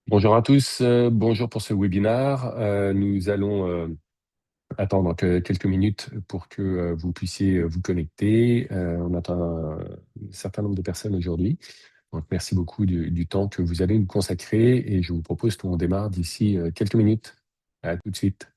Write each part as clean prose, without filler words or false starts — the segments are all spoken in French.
Bonjour à tous, bonjour pour ce webinaire. Nous allons attendre quelques minutes pour que vous puissiez vous connecter. On attend un certain nombre de personnes aujourd'hui. Donc, merci beaucoup du temps que vous allez nous consacrer et je vous propose qu'on démarre d'ici quelques minutes. À tout de suite.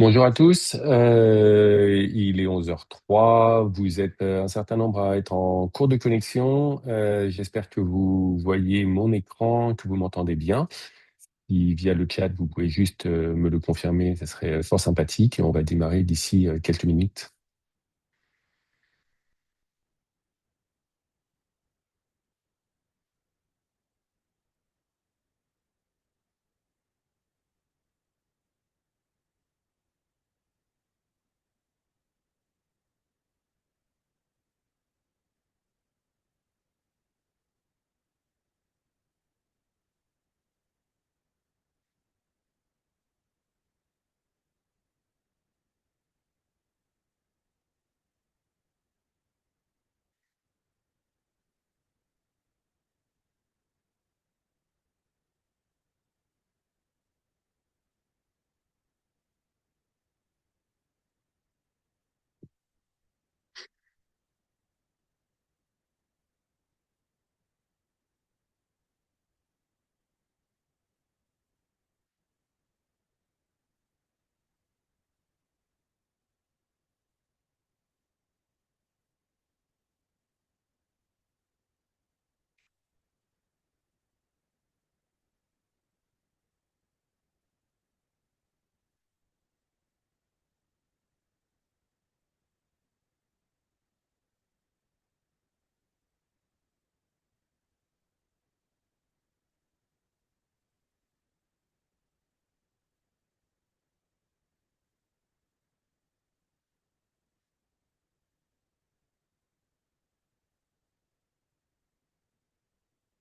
Bonjour à tous, il est 11h03. Vous êtes un certain nombre à être en cours de connexion. J'espère que vous voyez mon écran, que vous m'entendez bien. Si via le chat, vous pouvez juste me le confirmer, ça serait fort sympathique et on va démarrer d'ici quelques minutes.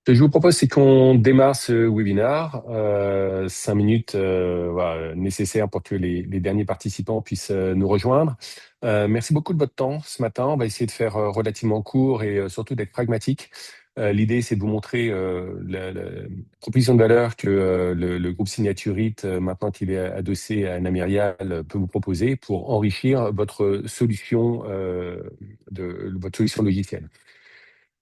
Ce que je vous propose, c'est qu'on démarre ce webinaire, 5 minutes voilà, nécessaires pour que les derniers participants puissent nous rejoindre. Merci beaucoup de votre temps ce matin. On va essayer de faire relativement court et surtout d'être pragmatique. L'idée, c'est de vous montrer la proposition de valeur que le groupe Signaturite, maintenant qu'il est adossé à Namirial, peut vous proposer pour enrichir votre solution logicielle.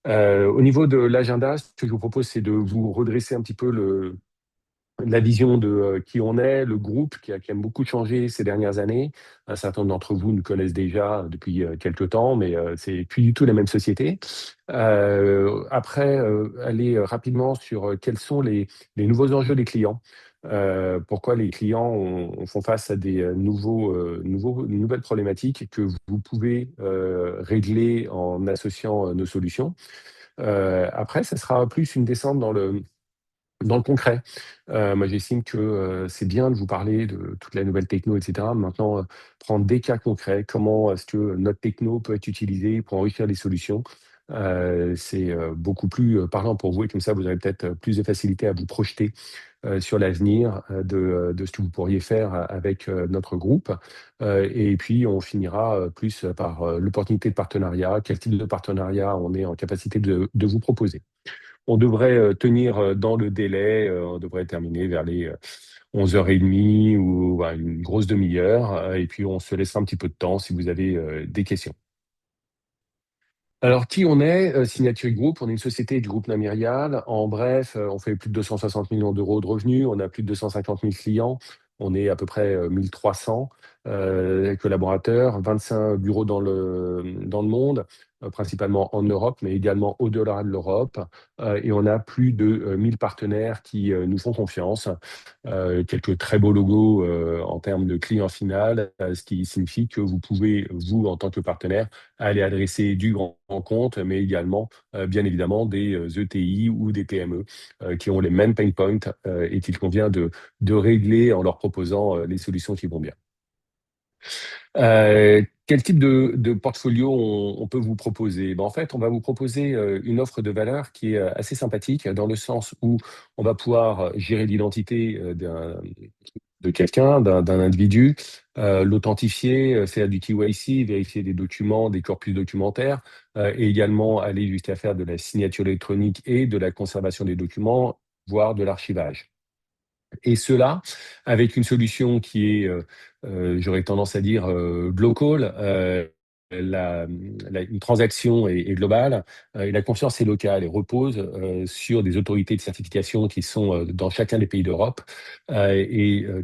Au niveau de l'agenda, ce que je vous propose, c'est de vous redresser un petit peu la vision de qui on est, le groupe qui a quand même beaucoup changé ces dernières années. Un certain nombre d'entre vous nous connaissent déjà depuis quelque temps, mais c'est plus du tout la même société. Après, aller rapidement sur quels sont les nouveaux enjeux des clients. Pourquoi les clients font face à des nouvelles problématiques que vous pouvez régler en associant nos solutions. Après, ça sera plus une descente dans le concret. Moi, j'estime que c'est bien de vous parler de toute la nouvelle techno, et cetera. Maintenant, prendre des cas concrets, comment est-ce que notre techno peut être utilisée pour enrichir les solutions, c'est beaucoup plus parlant pour vous et comme ça, vous aurez peut-être plus de facilité à vous projeter sur l'avenir de ce que vous pourriez faire avec notre groupe. Et puis, on finira plus par l'opportunité de partenariat, quel type de partenariat on est en capacité de vous proposer. On devrait tenir dans le délai, on devrait terminer vers les 11h30 ou voilà, une grosse demi-heure, et puis on se laissera un petit peu de temps si vous avez des questions. Alors, qui on est? Signature Group, on est une société du groupe Namirial. En bref, on fait plus de 260 millions d'euros de revenus, on a plus de 250 000 clients, on est à peu près 1300 collaborateurs, 25 bureaux dans le monde, principalement en Europe, mais également au-delà de l'Europe. Et on a plus de 1000 partenaires qui nous font confiance. Quelques très beaux logos en termes de client final, ce qui signifie que vous pouvez, vous, en tant que partenaire, aller adresser du grand compte, mais également, bien évidemment, des ETI ou des PME qui ont les mêmes pain points et qu'il convient de régler en leur proposant les solutions qui vont bien. Quel type de portfolio on peut vous proposer? Ben, en fait, on va vous proposer une offre de valeur qui est assez sympathique dans le sens où on va pouvoir gérer l'identité de quelqu'un, d'un individu, l'authentifier, faire du KYC, vérifier des documents, des corpus documentaires, et également aller jusqu'à faire de la signature électronique et de la conservation des documents, voire de l'archivage. Et cela avec une solution qui est, j'aurais tendance à dire, global. Une transaction est globale, et la confiance est locale et repose sur des autorités de certification qui sont dans chacun des pays d'Europe.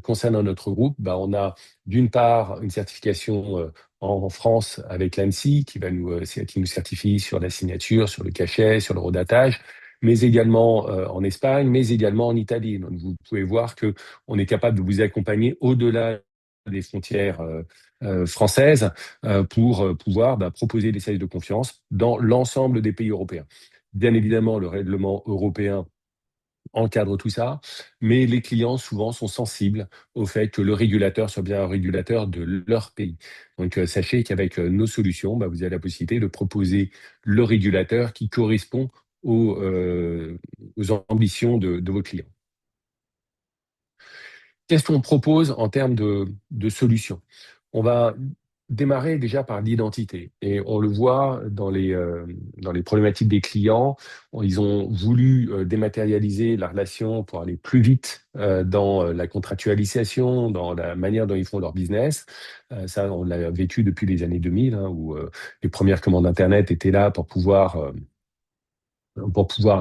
Concernant notre groupe, bah, on a d'une part une certification en France avec l'ANSSI qui nous certifie sur la signature, sur le cachet, sur le redatage, mais également en Espagne, mais également en Italie. Donc, vous pouvez voir que on est capable de vous accompagner au-delà des frontières françaises pour pouvoir proposer des services de confiance dans l'ensemble des pays européens. Bien évidemment, le règlement européen encadre tout ça, mais les clients souvent sont sensibles au fait que le régulateur soit bien un régulateur de leur pays. Donc, sachez qu'avec nos solutions, vous avez la possibilité de proposer le régulateur qui correspond aux ambitions de vos clients. Qu'est-ce qu'on propose en termes de solutions? On va démarrer déjà par l'identité et on le voit dans les problématiques des clients. Ils ont voulu dématérialiser la relation pour aller plus vite dans la contractualisation, dans la manière dont ils font leur business. Ça, on l'a vécu depuis les années 2000, hein, où les premières commandes Internet étaient là pour pouvoir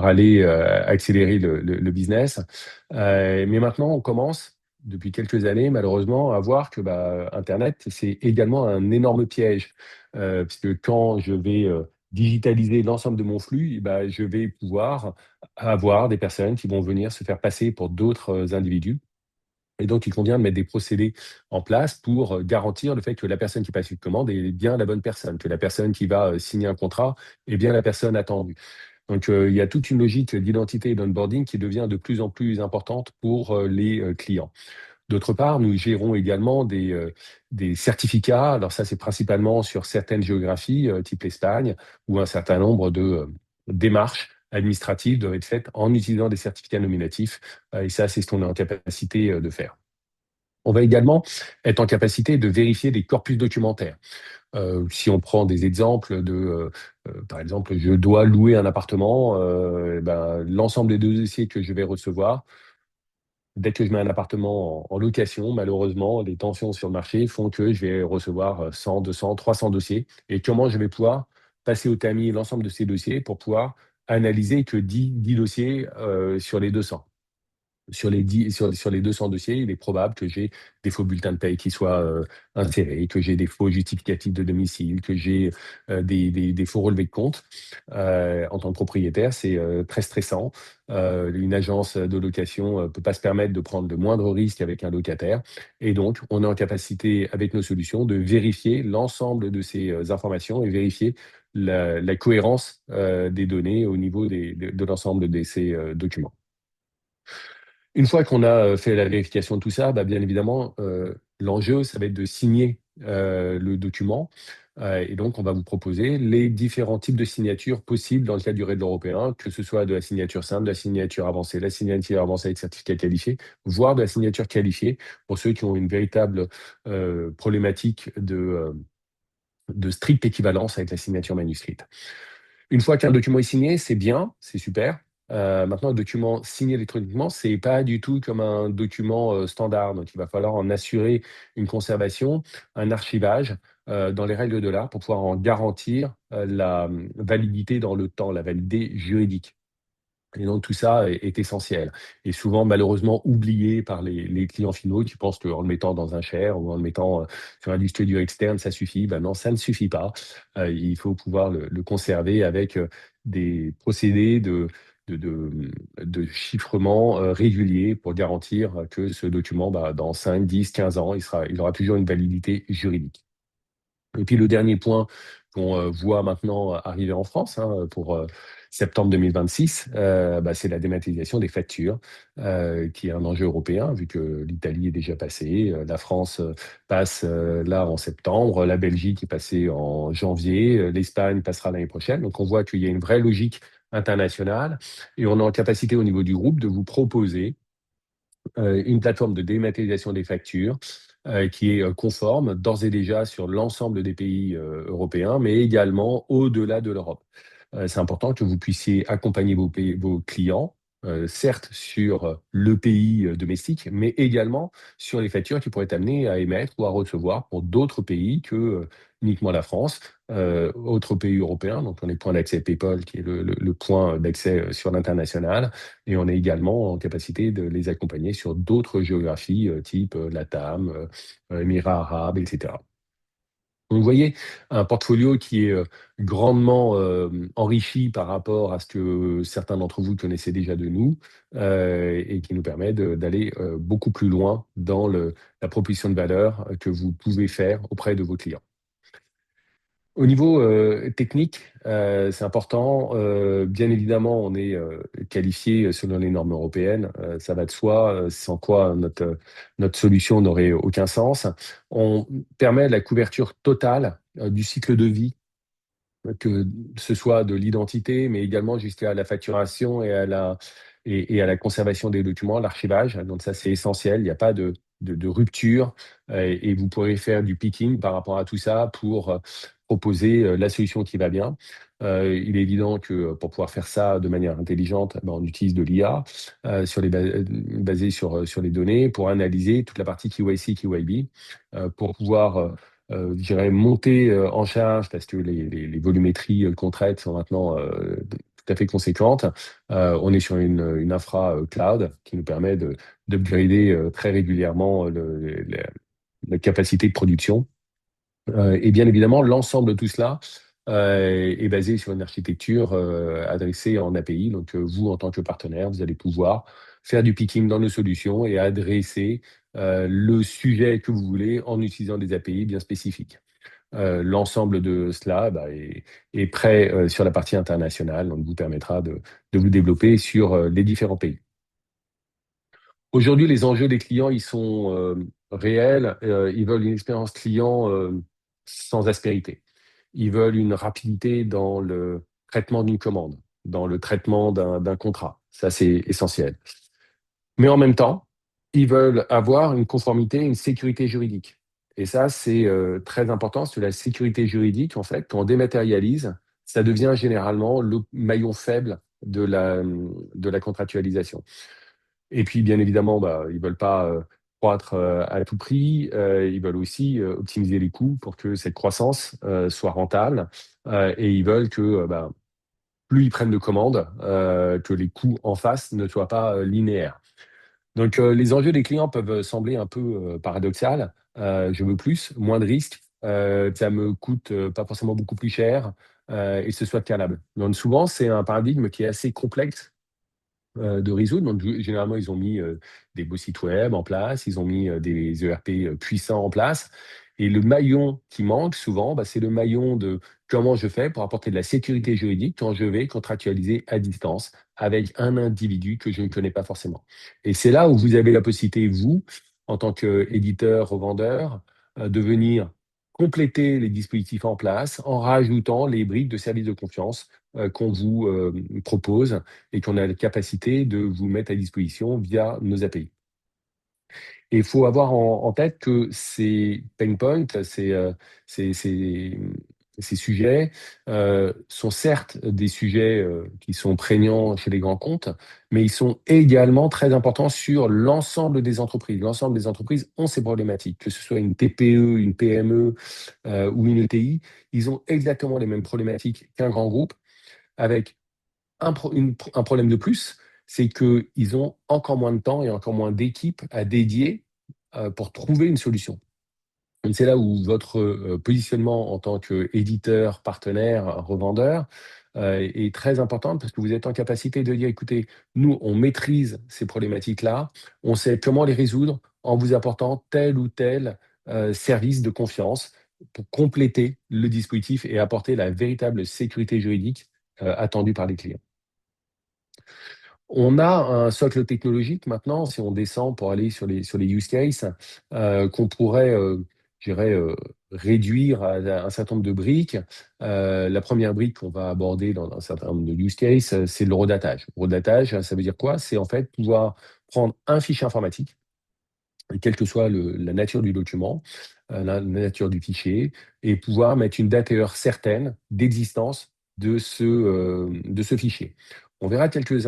aller accélérer le business. Mais maintenant, on commence, depuis quelques années, malheureusement, à voir que Internet, c'est également un énorme piège. Puisque quand je vais digitaliser l'ensemble de mon flux, je vais pouvoir avoir des personnes qui vont venir se faire passer pour d'autres individus. Et donc, il convient de mettre des procédés en place pour garantir le fait que la personne qui passe une commande est bien la bonne personne, que la personne qui va signer un contrat est bien la personne attendue. Donc, il y a toute une logique d'identité et d'onboarding qui devient de plus en plus importante pour les clients. D'autre part, nous gérons également des certificats. Alors ça, c'est principalement sur certaines géographies, type l'Espagne, où un certain nombre de démarches administratives doivent être faites en utilisant des certificats nominatifs. Et ça, c'est ce qu'on est en capacité de faire. On va également être en capacité de vérifier des corpus documentaires. Si on prend des exemples par exemple, je dois louer un appartement, eh ben, l'ensemble des dossiers que je vais recevoir, dès que je mets un appartement en location, malheureusement, les tensions sur le marché font que je vais recevoir 100, 200, 300 dossiers. Et comment je vais pouvoir passer au tamis l'ensemble de ces dossiers pour pouvoir analyser que 10 dossiers sur les 200. Sur les 200 dossiers, il est probable que j'ai des faux bulletins de paie qui soient insérés, que j'ai des faux justificatifs de domicile, que j'ai des faux relevés de compte. En tant que propriétaire, c'est très stressant. Une agence de location ne peut pas se permettre de prendre de moindres risques avec un locataire. Et donc, on est en capacité, avec nos solutions, de vérifier l'ensemble de ces informations et vérifier la cohérence des données au niveau de l'ensemble de ces documents. Une fois qu'on a fait la vérification de tout ça, bah, bien évidemment, l'enjeu, ça va être de signer le document. Et donc, on va vous proposer les différents types de signatures possibles dans le cadre du règlement européen, que ce soit de la signature simple, de la signature avancée avec certificat qualifié, voire de la signature qualifiée pour ceux qui ont une véritable problématique de stricte équivalence avec la signature manuscrite. Une fois qu'un document est signé, c'est bien, c'est super. Maintenant, un document signé électroniquement, c'est pas du tout comme un document standard. Donc, il va falloir en assurer une conservation, un archivage dans les règles de l'art pour pouvoir en garantir la validité dans le temps, la validité juridique. Et donc tout ça est essentiel et souvent malheureusement oublié par les clients finaux qui pensent qu'en le mettant dans un share ou en le mettant, sur un disque dur externe, ça suffit. Ben non, ça ne suffit pas. Il faut pouvoir le conserver avec, des procédés de chiffrement, réguliers pour garantir que ce document, bah, dans 5, 10, 15 ans, il aura toujours une validité juridique. Et puis le dernier point qu'on voit maintenant arriver en France, hein, pour septembre 2026, bah, c'est la dématérialisation des factures, qui est un enjeu européen, vu que l'Italie est déjà passée, la France passe là en septembre, la Belgique est passée en janvier, l'Espagne passera l'année prochaine. Donc on voit qu'il y a une vraie logique internationale et on est en capacité au niveau du groupe de vous proposer une plateforme de dématérialisation des factures qui est conforme d'ores et déjà sur l'ensemble des pays européens, mais également au-delà de l'Europe. C'est important que vous puissiez accompagner vos clients, certes sur le pays domestique, mais également sur les factures qu'ils pourraient être amenés à émettre ou à recevoir pour d'autres pays que uniquement la France, autres pays européens. Donc, on est point d'accès PayPal, qui est le point d'accès sur l'international. Et on est également en capacité de les accompagner sur d'autres géographies, type LATAM, Émirats arabes, etc. Donc, vous voyez, un portfolio qui est grandement enrichi par rapport à ce que certains d'entre vous connaissaient déjà de nous et qui nous permet d'aller beaucoup plus loin dans la proposition de valeur que vous pouvez faire auprès de vos clients. Au niveau technique, c'est important. Bien évidemment, on est qualifié selon les normes européennes, ça va de soi, sans quoi notre solution n'aurait aucun sens. On permet la couverture totale du cycle de vie, que ce soit de l'identité, mais également jusqu'à la facturation et à la conservation des documents, l'archivage. Donc ça, c'est essentiel. Il n'y a pas de rupture et vous pourrez faire du picking par rapport à tout ça pour proposer la solution qui va bien. Il est évident que pour pouvoir faire ça de manière intelligente, ben, on utilise de l'IA basée sur les données pour analyser toute la partie KYC, KYB, pour pouvoir je dirais monter en charge parce que les volumétries qu'on traite sont maintenant tout à fait conséquentes. On est sur une infra cloud qui nous permet d'upgrader très régulièrement la capacité de production. Et bien évidemment, l'ensemble de tout cela est basé sur une architecture adressée en API. Donc, vous, en tant que partenaire, vous allez pouvoir faire du picking dans nos solutions et adresser le sujet que vous voulez en utilisant des API bien spécifiques. L'ensemble de cela bah, est prêt sur la partie internationale, donc vous permettra de vous développer sur les différents pays. Aujourd'hui, les enjeux des clients, ils sont réels. Ils veulent une expérience client sans aspérité. Ils veulent une rapidité dans le traitement d'une commande, dans le traitement d'un contrat. Ça, c'est essentiel. Mais en même temps, Ils veulent avoir une conformité, une sécurité juridique. Et ça, c'est très important, parce que la sécurité juridique, en fait, quand on dématérialise, ça devient généralement le maillon faible de la contractualisation. Et puis, bien évidemment, bah, ils veulent pas croître à tout prix. Ils veulent aussi optimiser les coûts pour que cette croissance soit rentable. Et ils veulent que bah, plus ils prennent de commandes, que les coûts en face ne soient pas linéaires. Donc, les enjeux des clients peuvent sembler un peu paradoxal. Je veux plus, moins de risques, ça me coûte pas forcément beaucoup plus cher, et ce soit scalable. Donc souvent, c'est un paradigme qui est assez complexe de résoudre. Donc, généralement, ils ont mis des beaux sites web en place, ils ont mis des ERP puissants en place. Et le maillon qui manque souvent, bah, c'est le maillon de comment je fais pour apporter de la sécurité juridique quand je vais contractualiser à distance avec un individu que je ne connais pas forcément. Et c'est là où vous avez la possibilité, vous, en tant qu'éditeur, revendeur, de venir compléter les dispositifs en place en rajoutant les briques de services de confiance qu'on vous propose et qu'on a la capacité de vous mettre à disposition via nos API. Et il faut avoir en tête que ces pain points, ces, ces- ces sujets sont certes des sujets qui sont prégnants chez les grands comptes, mais ils sont également très importants sur l'ensemble des entreprises. L'ensemble des entreprises ont ces problématiques, que ce soit une TPE, une PME ou une ETI, ils ont exactement les mêmes problématiques qu'un grand groupe, avec un problème de plus, c'est qu'ils ont encore moins de temps et encore moins d'équipes à dédier pour trouver une solution. Et c'est là où votre positionnement en tant qu'éditeur, partenaire, revendeur est très important, parce que vous êtes en capacité de dire, écoutez, nous, on maîtrise ces problématiques-là, on sait comment les résoudre en vous apportant tel ou tel service de confiance pour compléter le dispositif et apporter la véritable sécurité juridique attendue par les clients. On a un socle technologique maintenant, si on descend pour aller sur les use cases, qu'on pourrait, je dirais, réduire à un certain nombre de briques. La première brique qu'on va aborder dans un certain nombre de use cases, c'est le redatage. Redatage, ça veut dire quoi? C'est en fait pouvoir prendre un fichier informatique, et quelle que soit la nature du document, la nature du fichier, et pouvoir mettre une date et heure certaine d'existence de ce fichier. On verra quelques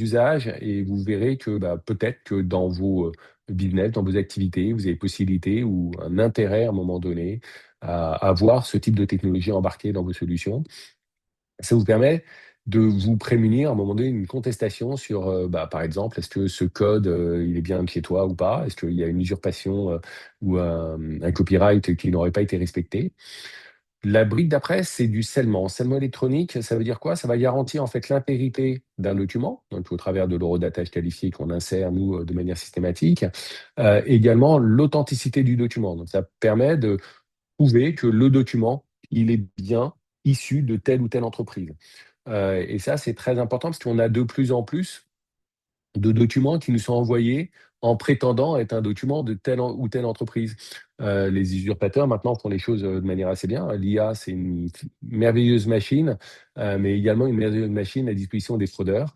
usages, et vous verrez que bah, peut-être que dans vos business, dans vos activités, vous avez possibilité ou un intérêt à un moment donné à avoir ce type de technologie embarquée dans vos solutions. Ça vous permet de vous prémunir à un moment donné d'une contestation sur, bah, par exemple, est-ce que ce code, il est bien de chez toi ou pas? Est-ce qu'il y a une usurpation, ou un copyright qui n'aurait pas été respecté? La brique d'après, c'est du scellement. Scellement électronique, ça veut dire quoi? Ça va garantir en fait l'intégrité d'un document, donc au travers de l'horodatage qualifié qu'on insère, nous, de manière systématique. Également l'authenticité du document. Donc ça permet de prouver que le document, il est bien issu de telle ou telle entreprise. Et ça, c'est très important, parce qu'on a de plus en plus de documents qui nous sont envoyés en prétendant être un document de telle ou telle entreprise. Les usurpateurs, maintenant, font les choses de manière assez bien. L'IA, c'est une merveilleuse machine, mais également une merveilleuse machine à disposition des fraudeurs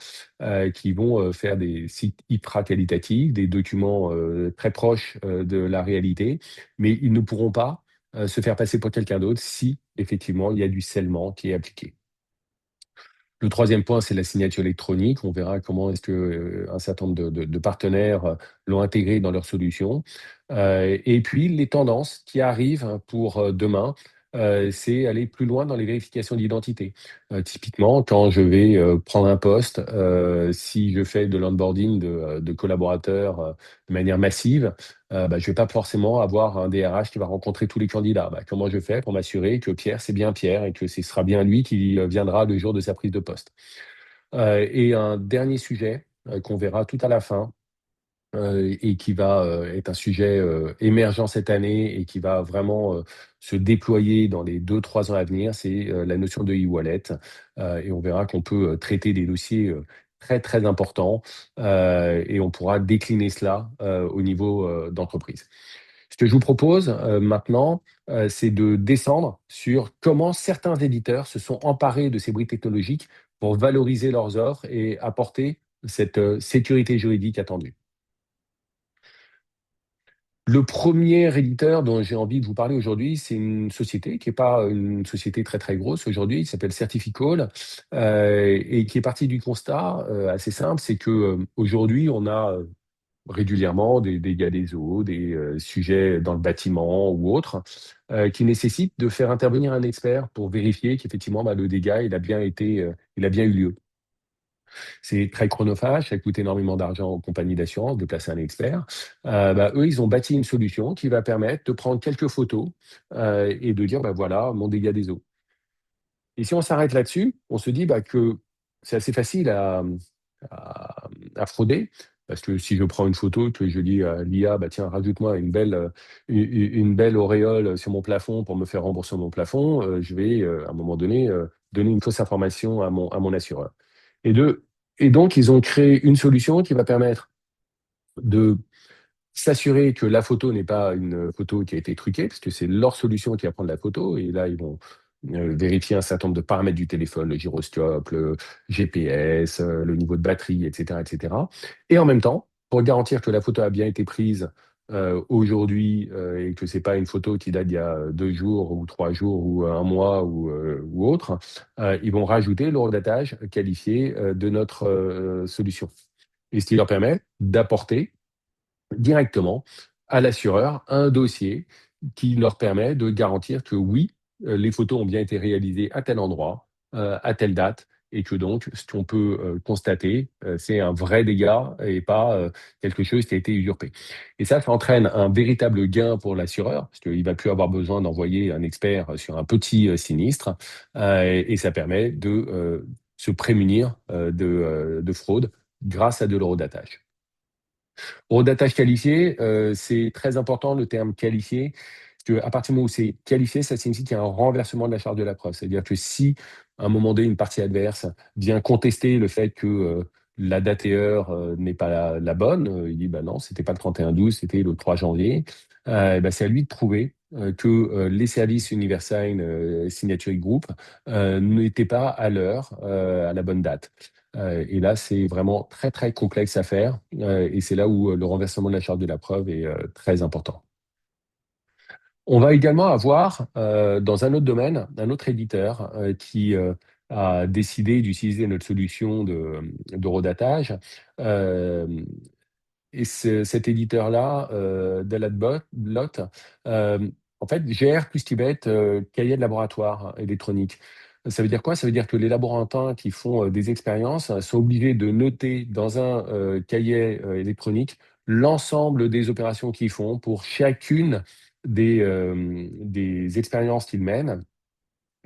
qui vont faire des sites hyper qualitatifs, des documents très proches de la réalité, mais ils ne pourront pas se faire passer pour quelqu'un d'autre si, effectivement, il y a du scellement qui est appliqué. Le troisième point, c'est la signature électronique. On verra comment est-ce que, un certain nombre de partenaires, l'ont intégré dans leurs solutions. Et puis les tendances qui arrivent pour, demain, c'est aller plus loin dans les vérifications d'identité. Typiquement, quand je vais, prendre un poste, si je fais de l'onboarding de collaborateurs, de manière massive, bah, je vais pas forcément avoir un DRH qui va rencontrer tous les candidats. Bah, comment je fais pour m'assurer que Pierre, c'est bien Pierre, et que ce sera bien lui qui viendra le jour de sa prise de poste? Et un dernier sujet qu'on verra tout à la fin, et qui va être un sujet émergent cette année et qui va vraiment se déployer dans les 2 3 ans à venir, c'est la notion de e-wallet. Et on verra qu'on peut traiter des dossiers très, très importants, et on pourra décliner cela au niveau d'entreprise. Ce que je vous propose maintenant, c'est de descendre sur comment certains éditeurs se sont emparés de ces briques technologiques pour valoriser leurs offres et apporter cette sécurité juridique attendue. Le premier éditeur dont j'ai envie de vous parler aujourd'hui, c'est une société qui n'est pas une société très très grosse aujourd'hui, qui s'appelle Certificall, et qui est partie du constat assez simple, c'est que aujourd'hui on a régulièrement des dégâts des eaux, des sujets dans le bâtiment ou autres, qui nécessitent de faire intervenir un expert pour vérifier qu'effectivement bah, le dégât il a bien eu lieu. C'est très chronophage, ça coûte énormément d'argent aux compagnies d'assurance de placer un expert. Bah, eux, ils ont bâti une solution qui va permettre de prendre quelques photos et de dire, bah, voilà, mon dégât des eaux. Et si on s'arrête là-dessus, on se dit bah, que c'est assez facile à frauder. Parce que si je prends une photo, que je dis à l'IA, bah, tiens, rajoute-moi une belle auréole sur mon plafond pour me faire rembourser mon plafond, je vais, à un moment donné, donner une fausse information à mon assureur. Et, de, et donc, ils ont créé une solution qui va permettre de s'assurer que la photo n'est pas une photo qui a été truquée, parce que c'est leur solution qui va prendre la photo. Et là, ils vont vérifier un certain nombre de paramètres du téléphone, le gyroscope, le GPS, le niveau de batterie, etc., etc. Et en même temps, pour garantir que la photo a bien été prise aujourd'hui et que c'est pas une photo qui date d'il y a 2 jours ou 3 jours ou un mois ou autre, ils vont rajouter l'horodatage qualifié de notre solution. Et ce qui leur permet d'apporter directement à l'assureur un dossier qui leur permet de garantir que oui, les photos ont bien été réalisées à tel endroit, à telle date, et que donc ce qu'on peut constater, c'est un vrai dégât et pas quelque chose qui a été usurpé. Et ça entraîne un véritable gain pour l'assureur, parce qu'il ne va plus avoir besoin d'envoyer un expert sur un petit sinistre, et ça permet de se prémunir de fraude grâce à de l'horodatage. Horodatage qualifié, c'est très important le terme qualifié, parce qu'à partir du moment où c'est qualifié, ça signifie qu'il y a un renversement de la charge de la preuve. C'est-à-dire que si, à un moment donné, une partie adverse vient contester le fait que la date et heure n'est pas la bonne, il dit bah non, c'était pas le 31/12, c'était le 3 janvier, bah, c'est à lui de prouver que les services Universign Signature Group n'étaient pas à l'heure, à la bonne date. Et là, c'est vraiment très, très complexe à faire. Et c'est là où le renversement de la charge de la preuve est très important. On va également avoir, dans un autre domaine, un autre éditeur qui a décidé d'utiliser notre solution de redatage. Euh, et cet éditeur-là, Delatbot, euh, en fait, gère tout ce qui va être cahier de laboratoire électronique. Ça veut dire quoi? Ça veut dire que les laborantins qui font des expériences sont obligés de noter dans un cahier électronique l'ensemble des opérations qu'ils font pour chacune des expériences qu'ils mènent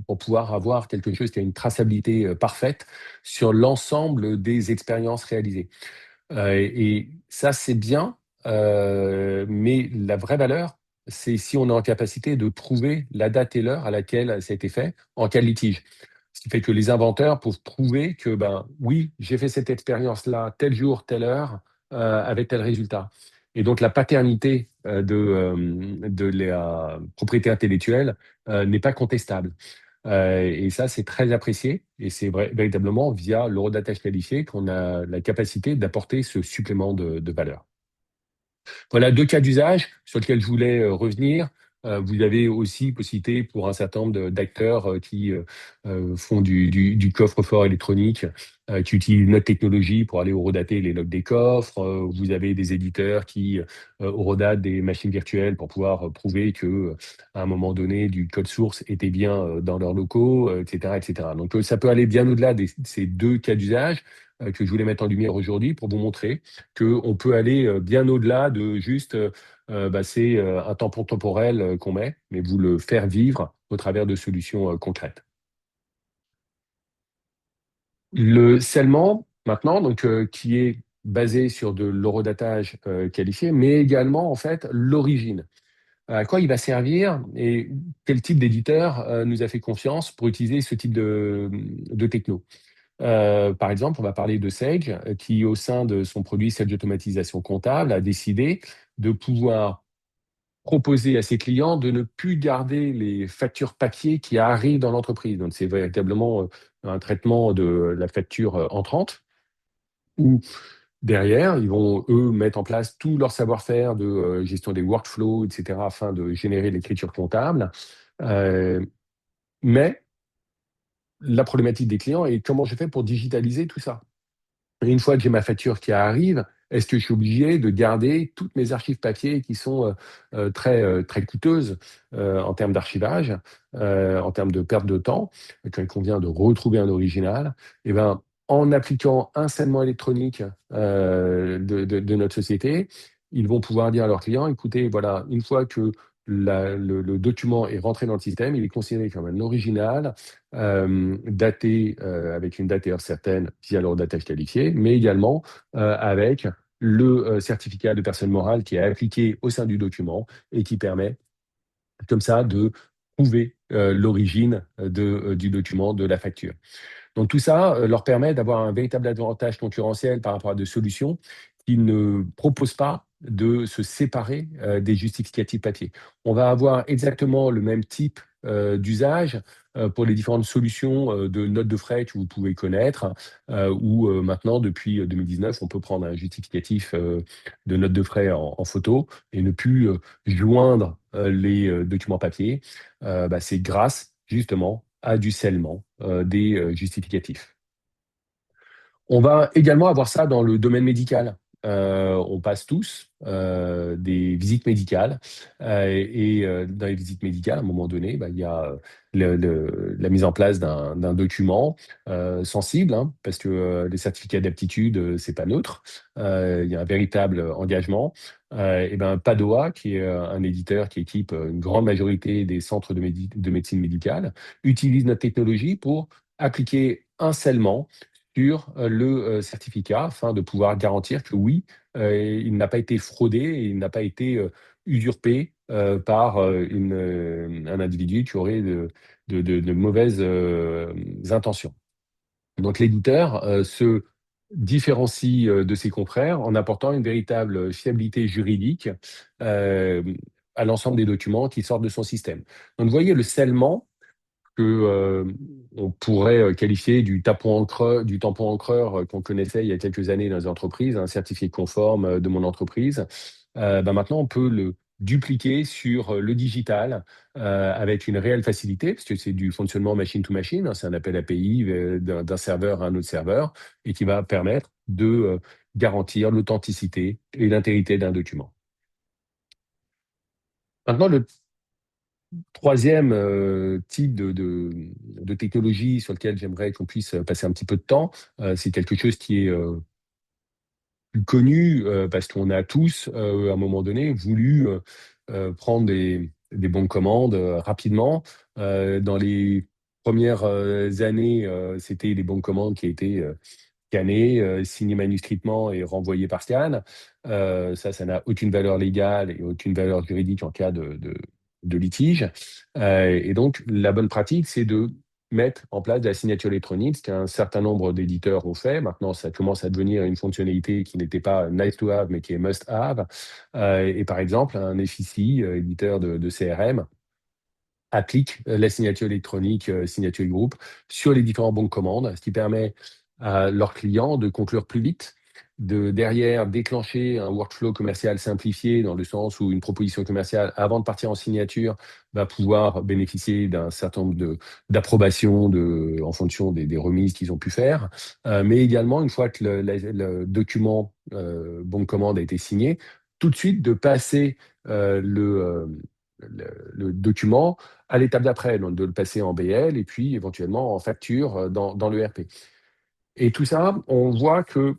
pour pouvoir avoir quelque chose qui a une traçabilité parfaite sur l'ensemble des expériences réalisées. Et ça, c'est bien, mais la vraie valeur, c'est si on est en capacité de prouver la date et l'heure à laquelle ça a été fait en cas de litige. Ce qui fait que les inventeurs peuvent prouver que, ben, oui, j'ai fait cette expérience-là, tel jour, telle heure, avec tel résultat. Et donc, la paternité de la propriété intellectuelle n'est pas contestable. Et ça, c'est très apprécié. Et c'est véritablement via l'horodatage qualifié qu'on a la capacité d'apporter ce supplément de valeur. Voilà 2 cas d'usage sur lesquels je voulais revenir. Vous avez aussi possibilité pour un certain nombre d'acteurs qui font du coffre-fort électronique, qui utilisent notre technologie pour aller horodater les logs des coffres. Vous avez des éditeurs qui horodatent des machines virtuelles pour pouvoir prouver que, à un moment donné, du code source était bien dans leurs locaux, etc., etc. Donc, ça peut aller bien au-delà de ces 2 cas d'usage que je voulais mettre en lumière aujourd'hui pour vous montrer qu'on peut aller bien au-delà de juste bah, c'est un tampon temporel qu'on met, mais vous le faire vivre au travers de solutions concrètes. Le scellement, maintenant, donc, qui est basé sur de l'horodatage qualifié, mais également en fait l'origine. À quoi il va servir et quel type d'éditeur nous a fait confiance pour utiliser ce type de techno. Par exemple, on va parler de Sage, qui, au sein de son produit Sage Automatisation Comptable, a décidé de pouvoir proposer à ses clients de ne plus garder les factures papier qui arrivent dans l'entreprise. Donc, c'est véritablement un traitement de la facture entrante, où Derrière, ils vont, eux, mettre en place tout leur savoir-faire de gestion des workflows, etc., afin de générer l'écriture comptable. Euh, mais la problématique des clients est comment je fais pour digitaliser tout ça. Et une fois que j'ai ma facture qui arrive, est-ce que je suis obligé de garder toutes mes archives papier qui sont très coûteuses en termes d'archivage, en termes de perte de temps, quand il convient de retrouver un original? Eh ben, en appliquant un scellement électronique de notre société, ils vont pouvoir dire à leurs clients, écoutez, voilà, une fois que le document est rentré dans le système, il est considéré comme un original, daté avec une date et heure certaine via l'horodatage qualifié, mais également avec le certificat de personne morale qui est appliqué au sein du document et qui permet comme ça de prouver l'origine du document, de la facture. Donc tout ça leur permet d'avoir un véritable avantage concurrentiel par rapport à des solutions qui ne proposent pas de se séparer des justificatifs papier. On va avoir exactement le même type d'usage pour les différentes solutions de notes de frais que vous pouvez connaître, où maintenant, depuis 2019, on peut prendre un justificatif de notes de frais en photo et ne plus joindre les documents papier. C'est grâce justement à du scellement des justificatifs. On va également avoir ça dans le domaine médical. On passe tous des visites médicales dans les visites médicales, à un moment donné, il y a la mise en place d'un document sensible, hein, parce que les certificats d'aptitude, c'est pas neutre. Il y a un véritable engagement. Et ben, Padoa, qui est un éditeur qui équipe une grande majorité des centres de médecine médicale, utilise notre technologie pour appliquer un scellement sur le certificat afin de pouvoir garantir que oui, il n'a pas été fraudé et il n'a pas été usurpé par un individu qui aurait de mauvaises intentions. Donc l'éditeur se différencie de ses confrères en apportant une véritable fiabilité juridique euh, à l'ensemble des documents qui sortent de son système. Donc vous voyez le scellement que on pourrait qualifier du tampon encreur qu'on connaissait il y a quelques années dans les entreprises, un certifié conforme de mon entreprise. Maintenant, on peut le dupliquer sur le digital avec une réelle facilité, parce que c'est du fonctionnement machine to machine, hein, c'est un appel API d'un serveur à un autre serveur, et qui va permettre de garantir l'authenticité et l'intégrité d'un document. Maintenant, le troisième type de technologie sur lequel j'aimerais qu'on puisse passer un petit peu de temps, c'est quelque chose qui est plus connu parce qu'on a tous, à un moment donné, voulu prendre des bons de commande rapidement. Dans les premières années, c'était les bons de commande qui étaient scannés, signés manuscritement et renvoyés par scan. Ça n'a aucune valeur légale et aucune valeur juridique en cas de litige. Et donc, la bonne pratique, c'est de mettre en place de la signature électronique, ce qu'un certain nombre d'éditeurs ont fait. Maintenant, ça commence à devenir une fonctionnalité qui n'était pas nice to have, mais qui est must have. Et par exemple, un FICI, éditeur de CRM, applique la signature électronique, signature groupe, sur les différents bons de commande, ce qui permet à leurs clients de conclure plus vite, de derrière déclencher un workflow commercial simplifié dans le sens où une proposition commerciale, avant de partir en signature, va pouvoir bénéficier d'un certain nombre d'approbations en fonction des remises qu'ils ont pu faire. Mais également, une fois que le document bon de commande a été signé, tout de suite de passer le document à l'étape d'après, donc de le passer en BL et puis éventuellement en facture dans le RP. Et tout ça, on voit que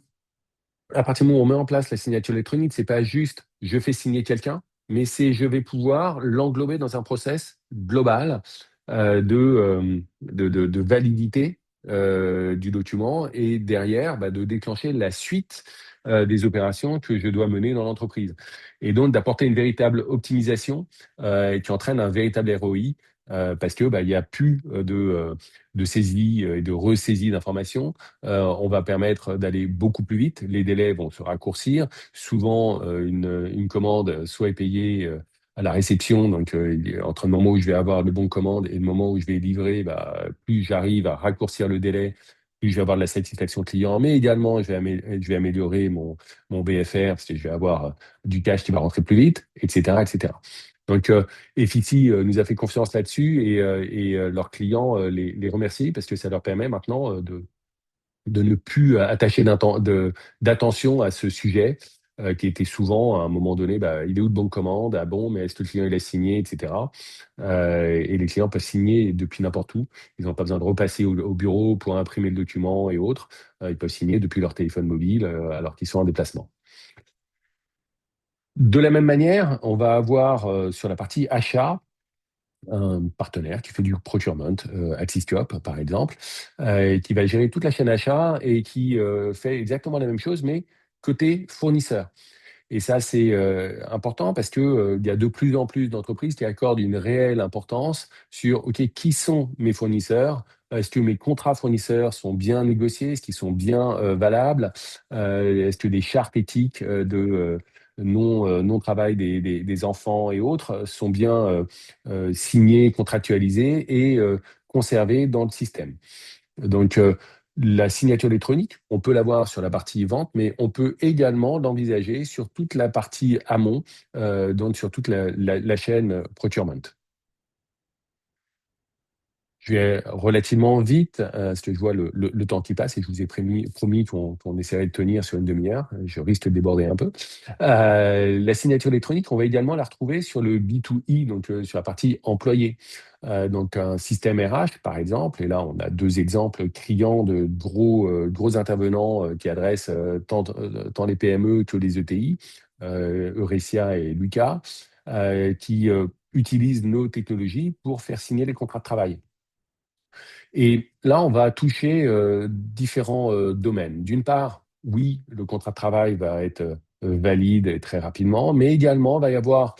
à partir du moment où on met en place la signature électronique, c'est pas juste je fais signer quelqu'un, mais c'est je vais pouvoir l'englober dans un process global de validité du document et derrière de déclencher la suite des opérations que je dois mener dans l'entreprise. Et donc d'apporter une véritable optimisation qui entraîne un véritable ROI parce que il y a plus de saisie et de ressaisie d'informations. On va permettre d'aller beaucoup plus vite. Les délais vont se raccourcir. Souvent, une commande soit est payée à la réception, donc entre le moment où je vais avoir le bon de commande et le moment où je vais livrer, plus j'arrive à raccourcir le délai, plus je vais avoir de la satisfaction client, mais également je vais améliorer mon BFR parce que je vais avoir du cash qui va rentrer plus vite, etc., etc. Donc, Effici nous a fait confiance là-dessus et leurs clients les remercient parce que ça leur permet maintenant de ne plus attacher d'attention à ce sujet qui était souvent, à un moment donné, bah, il est où le bon de commande? Ah bon, mais est-ce que le client il a signé, etc. Et les clients peuvent signer depuis n'importe où. Ils n'ont pas besoin de repasser au bureau pour imprimer le document et autres. Ils peuvent signer depuis leur téléphone mobile alors qu'ils sont en déplacement. De la même manière, on va avoir sur la partie achat un partenaire qui fait du procurement, Axiscope par exemple, et qui va gérer toute la chaîne achat et qui fait exactement la même chose, mais côté fournisseur. Et ça, c'est important parce que, il y a de plus en plus d'entreprises qui accordent une réelle importance sur: «OK, qui sont mes fournisseurs? Est-ce que mes contrats fournisseurs sont bien négociés? Est-ce qu'ils sont bien, valables? Est-ce que des chartes éthiques, non-travail des enfants et autres sont bien, signées, contractualisées et conservées dans le système?» Donc, la signature électronique, on peut l'avoir sur la partie vente, mais on peut également l'envisager sur toute la partie amont, donc sur toute la chaîne procurement. Je vais relativement vite, parce que je vois le temps qui passe et je vous ai promis qu'on essaierait de tenir sur une demi-heure. Je risque de déborder un peu. La signature électronique, on va également la retrouver sur le B2E, donc sur la partie employé. Donc un système RH, par exemple, et là, on a 2 exemples criants de gros intervenants, qui adressent, tant les PME que les ETI, Eurecia et Lucas, qui, utilisent nos technologies pour faire signer les contrats de travail. Et là, on va toucher, différents, domaines. D'une part, oui, le contrat de travail va être, valide et très rapidement, mais également, il va y avoir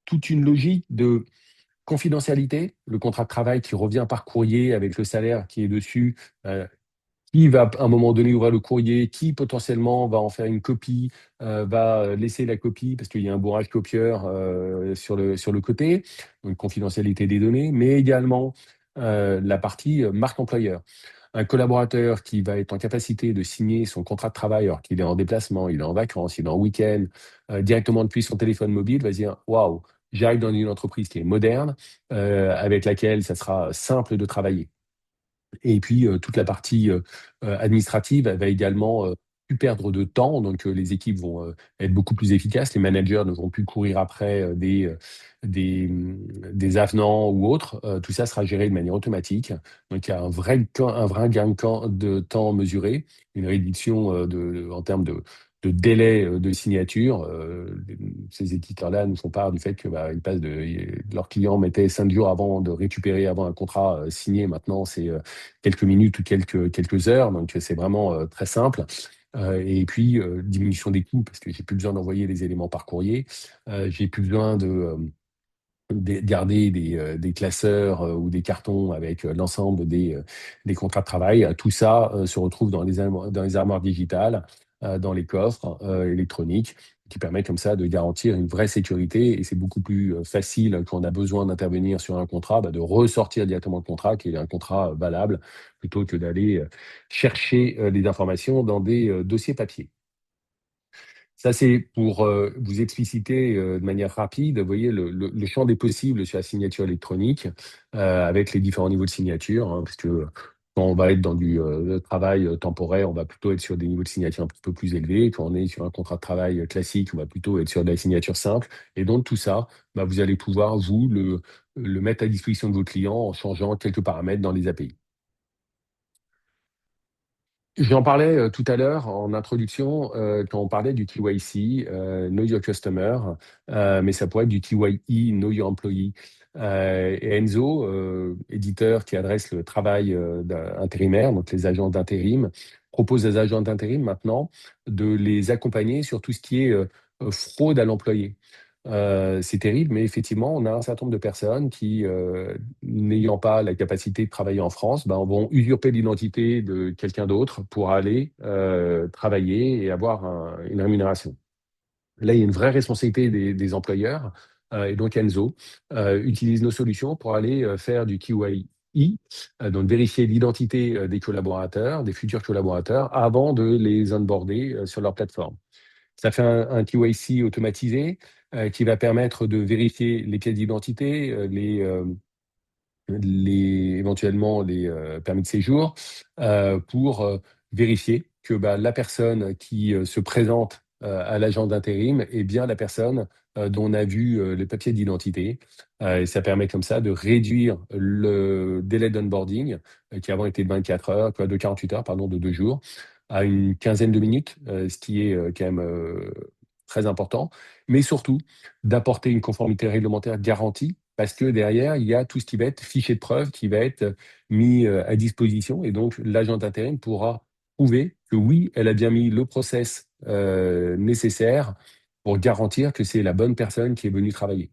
toute une logique de confidentialité. Le contrat de travail qui revient par courrier avec le salaire qui est dessus, qui va à un moment donné ouvrir le courrier, qui potentiellement va en faire une copie, va laisser la copie parce qu'il y a un bourrage copieur, sur le côté, donc confidentialité des données, mais également, la partie, marque employeur. Un collaborateur qui va être en capacité de signer son contrat de travail alors qu'il est en déplacement, il est en vacances, il est en week-end, directement depuis son téléphone mobile, va se dire: «Waouh, j'arrive dans une entreprise qui est moderne, avec laquelle ça sera simple de travailler». Et puis, toute la partie, administrative, elle va également, plus perdre de temps, donc les équipes vont, être beaucoup plus efficaces. Les managers ne vont plus courir après, des avenants ou autres. Tout ça sera géré de manière automatique. Donc il y a un vrai gain de temps mesuré, une réduction, en termes de délai, de signature. Ces éditeurs-là nous font part du fait que, bah, ils passent leurs clients mettaient 5 jours avant de récupérer avant un contrat, signé. Maintenant, c'est, quelques minutes ou quelques heures, donc c'est vraiment, très simple. Et puis, diminution des coûts parce que j'ai plus besoin d'envoyer les éléments par courrier. J'ai plus besoin garder des classeurs, ou des cartons avec, l'ensemble des contrats de travail. Tout ça, se retrouve dans les armoires digitales, dans les coffres, électroniques qui permettent comme ça de garantir une vraie sécurité et c'est beaucoup plus, facile quand on a besoin d'intervenir sur un contrat, bah, de ressortir directement le contrat qui est un contrat, valable plutôt que d'aller, chercher, les informations dans des, dossiers papier. Ça, c'est pour, vous expliciter, de manière rapide, vous voyez, le champ des possibles sur la signature électronique, avec les différents niveaux de signature, hein, parce que quand on va être dans du, travail, temporaire, on va plutôt être sur des niveaux de signature un petit peu plus élevés. Quand on est sur un contrat de travail, classique, on va plutôt être sur de la signature simple et donc tout ça, bah, vous allez pouvoir, vous, le mettre à disposition de vos clients en changeant quelques paramètres dans les API. J'en parlais, tout à l'heure en introduction, quand on parlait du KYC, Know Your Customer, mais ça pourrait être du TYE, Know Your Employee. Et Enzo, éditeur qui adresse le travail, intérimaire, donc les agents d'intérim, propose aux agents d'intérim maintenant de les accompagner sur tout ce qui est, fraude à l'employé. C'est terrible, mais effectivement, on a un certain nombre de personnes qui, n'ayant pas la capacité de travailler en France, ben, vont usurper l'identité de quelqu'un d'autre pour aller, travailler et avoir une rémunération. Là, il y a une vraie responsabilité des employeurs, et donc Enzo, utilise nos solutions pour aller, faire du QAI KYI, donc vérifier l'identité des collaborateurs, des futurs collaborateurs, avant de les onboarder sur leur plateforme. Ça fait un KYC automatisé qui va permettre de vérifier les pièces d'identité, éventuellement les permis de séjour, pour vérifier que la personne qui se présente à l'agent d'intérim est bien la personne dont on a vu le papier d'identité. Et ça permet comme ça de réduire le délai d'onboarding, qui avant était de 24 heures, quoi, de 48 heures, pardon, de 2 jours, à une quinzaine de minutes, ce qui est quand même très important, mais surtout d'apporter une conformité réglementaire garantie, parce que derrière, il y a tout ce qui va être fichier de preuve qui va être mis à disposition, et donc l'agent d'intérim pourra prouver que oui, elle a bien mis le process nécessaire pour garantir que c'est la bonne personne qui est venue travailler.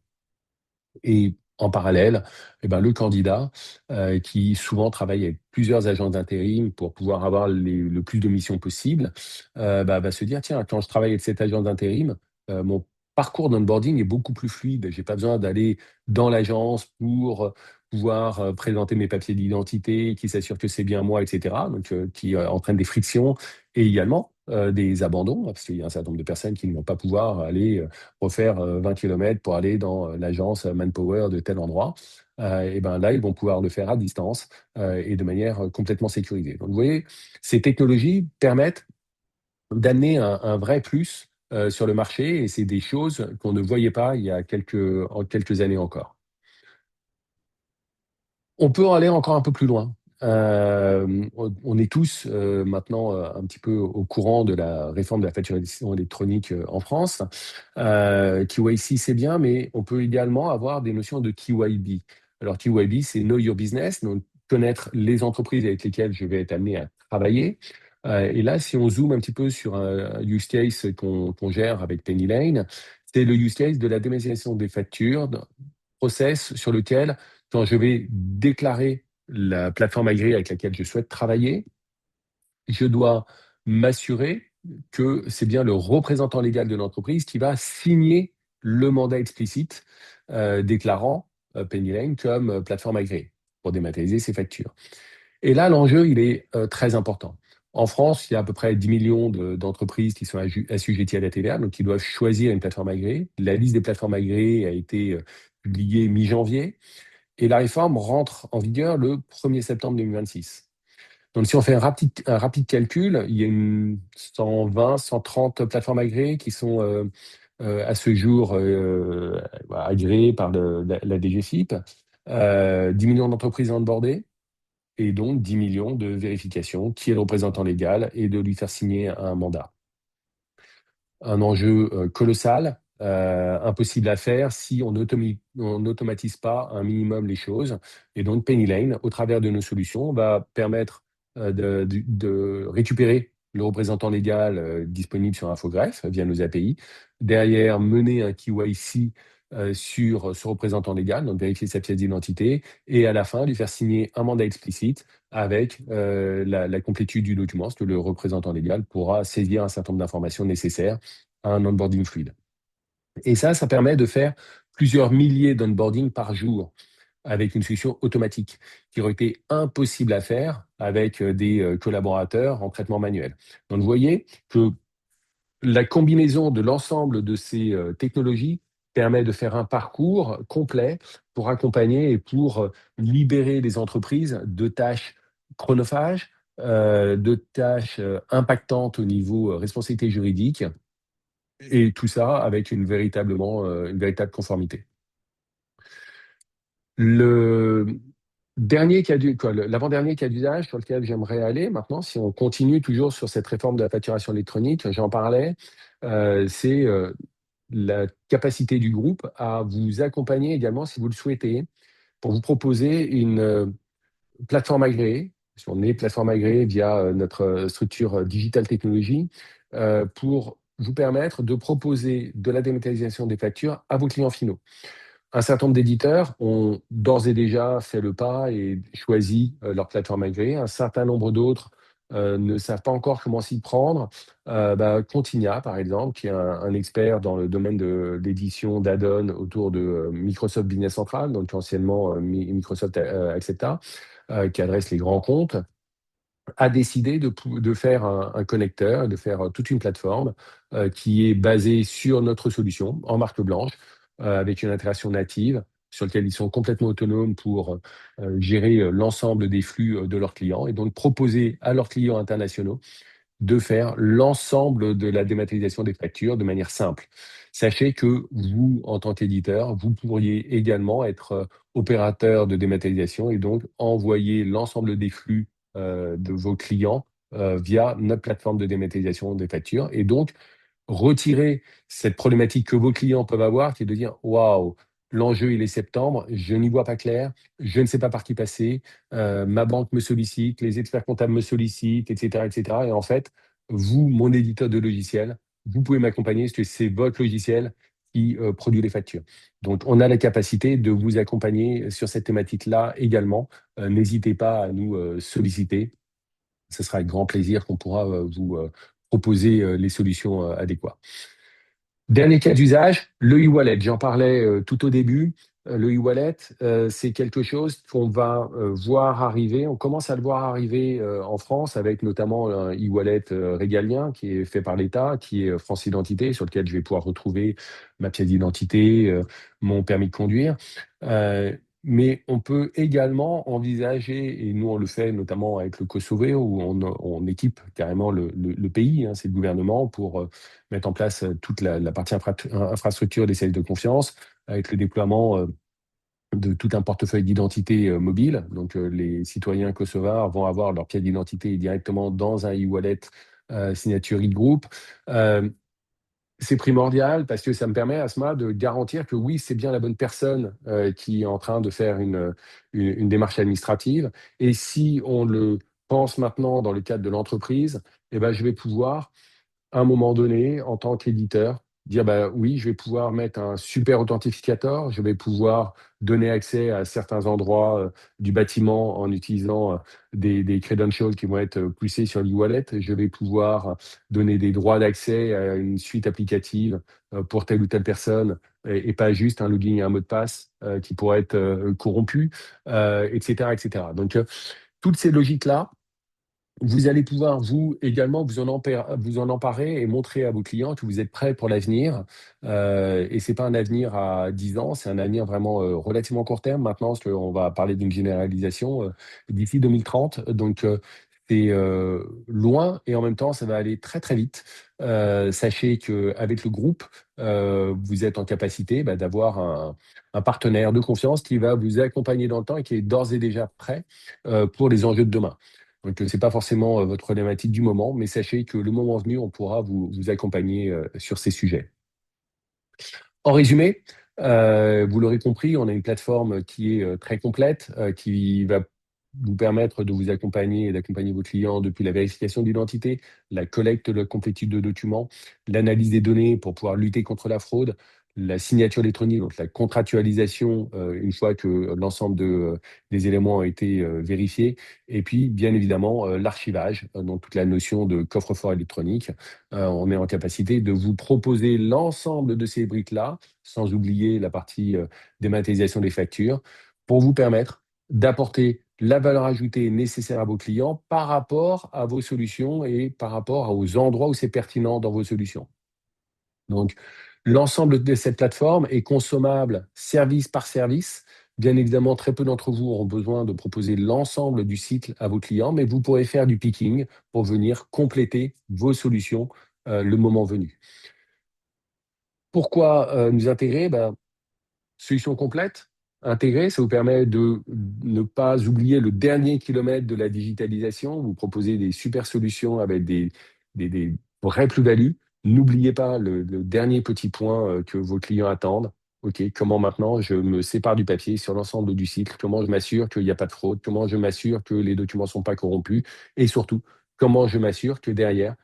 Et en parallèle, le candidat, qui souvent travaille avec plusieurs agents d'intérim pour pouvoir avoir le plus de missions possible, va se dire: «Tiens, quand je travaille avec cet agent d'intérim, mon parcours d'onboarding est beaucoup plus fluide. J'ai pas besoin d'aller dans l'agence pour pouvoir, présenter mes papiers d'identité, qui s'assure que c'est bien moi, et cetera», donc qui entraîne des frictions et également, des abandons, parce qu'il y a un certain nombre de personnes qui ne vont pas pouvoir aller, refaire 20 kilomètres pour aller dans l'agence Manpower de tel endroit. Là, ils vont pouvoir le faire à distance et de manière complètement sécurisée. Donc, vous voyez, ces technologies permettent d'amener un vrai plus sur le marché, et c'est des choses qu'on ne voyait pas il y a quelques années encore. On peut aller encore un peu plus loin. On est tous, maintenant, un petit peu au courant de la réforme de la facturation électronique, en France. KYC, c'est bien, mais on peut également avoir des notions de KYB. Alors KYB, c'est Know Your Business, donc connaître les entreprises avec lesquelles je vais être amené à travailler. Et là, si on zoome un petit peu sur un use case qu'on gère avec Penny Lane, c'est le use case de la dématérialisation des factures, process sur lequel, quand je vais déclarer la plateforme agréée avec laquelle je souhaite travailler, je dois m'assurer que c'est bien le représentant légal de l'entreprise qui va signer le mandat explicite déclarant Penny Lane comme plateforme agréée pour dématérialiser ses factures. Et là, l'enjeu, il est très important. En France, il y a à peu près 10 millions d'entreprises qui sont assujetties à la TVA, donc qui doivent choisir une plateforme agréée. La liste des plateformes agréées a été publiée mi-janvier, et la réforme rentre en vigueur le 1er septembre 2026. Donc, si on fait un rapide calcul, il y a 120, 130 plateformes agréées qui sont à ce jour agréées par la DGFiP, 10 millions d'entreprises onboardées, et donc 10 millions de vérifications, qui est le représentant légal, et de lui faire signer un mandat. Un enjeu colossal, impossible à faire si on n'automatise pas un minimum les choses. Et donc Penny Lane, au travers de nos solutions, va permettre de récupérer le représentant légal disponible sur Infogreffe via nos API. Derrière, mener un KYC sur ce représentant légal, donc vérifier sa pièce d'identité, et à la fin, lui faire signer un mandat explicite avec la complétude du document, parce que le représentant légal pourra saisir un certain nombre d'informations nécessaires à un onboarding fluide. Et ça permet de faire plusieurs milliers d'onboarding par jour avec une solution automatique qui aurait été impossible à faire avec des collaborateurs en traitement manuel. Donc vous voyez que la combinaison de l'ensemble de ces technologies permet de faire un parcours complet pour accompagner et pour libérer les entreprises de tâches chronophages, de tâches impactantes au niveau responsabilité juridique, et tout ça avec une véritable conformité. Le l'avant-dernier cas d'usage sur lequel j'aimerais aller maintenant, si on continue toujours sur cette réforme de la facturation électronique, j'en parlais, c'est la capacité du groupe à vous accompagner également, si vous le souhaitez, pour vous proposer une plateforme agréée. Si on est plateforme agréée via notre structure Digital Technologies, pour vous permettre de proposer de la dématérialisation des factures à vos clients finaux. Un certain nombre d'éditeurs ont d'ores et déjà fait le pas et choisi leur plateforme agréée. Un certain nombre d'autres ne savent pas encore comment s'y prendre. Continia, par exemple, qui est un expert dans le domaine de l'édition d'add-on autour de Microsoft Business Central, donc anciennement Microsoft Accepta, qui adresse les grands comptes, a décidé de faire un connecteur, de faire toute une plateforme qui est basée sur notre solution en marque blanche, avec une intégration native sur laquelle ils sont complètement autonomes pour gérer l'ensemble des flux de leurs clients et donc proposer à leurs clients internationaux de faire l'ensemble de la dématérialisation des factures de manière simple. Sachez que vous, en tant qu'éditeur, vous pourriez également être opérateur de dématérialisation et donc envoyer l'ensemble des flux de vos clients via notre plateforme de dématérialisation des factures. Et donc, retirer cette problématique que vos clients peuvent avoir, qui est de dire: «Waouh, l'enjeu, il est septembre, je n'y vois pas clair, je ne sais pas par qui passer, ma banque me sollicite, les experts comptables me sollicitent» et cetera et cetera. Et en fait, vous, mon éditeur de logiciel, vous pouvez m'accompagner parce que c'est votre logiciel qui, produit les factures. Donc on a la capacité de vous accompagner sur cette thématique-là également. N'hésitez pas à nous, solliciter. Ce sera avec grand plaisir qu'on pourra, vous, proposer, les solutions, adéquates. Dernier cas d'usage, le e-wallet. J'en parlais tout au début. Le e-wallet, c'est quelque chose qu'on va voir arriver. On commence à le voir arriver en France avec notamment un e-wallet régalien qui est fait par l'État, qui est France Identité, sur lequel je vais pouvoir retrouver ma pièce d'identité, mon permis de conduire. Euh, mais on peut également envisager, et nous on le fait notamment avec le Kosovo, où on équipe carrément le pays, hein, c'est le gouvernement, pour mettre en place toute la partie infrastructure des services de confiance, avec le déploiement de tout un portefeuille d'identité mobile. Donc, les citoyens kosovars vont avoir leur pièce d'identité directement dans un e-wallet signature e-group. Euh, c'est primordial parce que ça me permet, Asma, de garantir que oui, c'est bien la bonne personne qui est en train de faire une démarche administrative. Et si on le pense maintenant dans le cadre de l'entreprise, eh ben, je vais pouvoir à un moment donné, en tant qu'éditeur, dire bah oui, je vais pouvoir mettre un super authentificateur, je vais pouvoir donner accès à certains endroits du bâtiment en utilisant des credentials qui vont être poussés sur l'e-wallet. Je vais pouvoir donner des droits d'accès à une suite applicative pour telle ou telle personne et pas juste un login et un mot de passe qui pourrait être corrompu, etc., etc. Donc, toutes ces logiques-là, vous allez pouvoir, vous, également, vous en emparer et montrer à vos clients que vous êtes prêts pour l'avenir. Et ce n'est pas un avenir à 10 ans, c'est un avenir vraiment relativement court terme maintenant, parce qu'on va parler d'une généralisation d'ici 2030. Donc, c'est loin et en même temps, ça va aller très, très vite. Sachez qu'avec le groupe, vous êtes en capacité d'avoir un partenaire de confiance qui va vous accompagner dans le temps et qui est d'ores et déjà prêt pour les enjeux de demain. Donc, ce n'est pas forcément votre problématique du moment, mais sachez que le moment venu, on pourra vous accompagner sur ces sujets. En résumé, vous l'aurez compris, on a une plateforme qui est très complète, qui va vous permettre de vous accompagner et d'accompagner vos clients depuis la vérification d'identité, la collecte de complétude de documents, l'analyse des données pour pouvoir lutter contre la fraude, la signature électronique, donc la contractualisation une fois que l'ensemble des éléments ont été vérifiés, et puis bien évidemment l'archivage, donc toute la notion de coffre-fort électronique. On est en capacité de vous proposer l'ensemble de ces briques-là, sans oublier la partie dématérialisation des factures, pour vous permettre d'apporter la valeur ajoutée nécessaire à vos clients par rapport à vos solutions et par rapport aux endroits où c'est pertinent dans vos solutions. Donc, l'ensemble de cette plateforme est consommable service par service. Bien évidemment, très peu d'entre vous auront besoin de proposer l'ensemble du cycle à vos clients, mais vous pourrez faire du picking pour venir compléter vos solutions le moment venu. Pourquoi nous intégrer? Solution complète, intégrée, ça vous permet de ne pas oublier le dernier kilomètre de la digitalisation. Vous proposez des super solutions avec des vraies plus-values. N'oubliez pas le dernier petit point que vos clients attendent. OK, comment maintenant je me sépare du papier sur l'ensemble du cycle? Comment je m'assure qu'il n'y a pas de fraude? Comment je m'assure que les documents ne sont pas corrompus? Et surtout, comment je m'assure que derrière,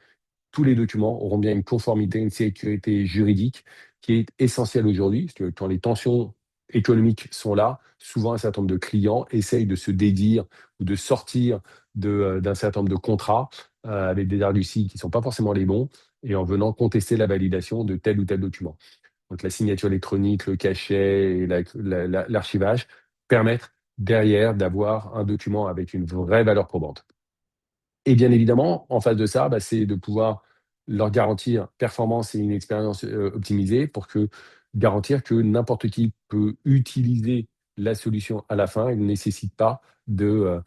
tous les documents auront bien une conformité, une sécurité juridique qui est essentielle aujourd'hui, parce que quand les tensions économiques sont là, souvent un certain nombre de clients essayent de se dédire ou de sortir d'un certain nombre de contrats avec des arguties qui ne sont pas forcément les bons, et en venant contester la validation de tel ou tel document. Donc la signature électronique, le cachet et l'archivage permettent derrière d'avoir un document avec une vraie valeur probante. Et bien évidemment, en face de ça, bah, c'est de pouvoir leur garantir performance et une expérience, optimisée pour que garantir que n'importe qui peut utiliser la solution à la fin et ne nécessite pas de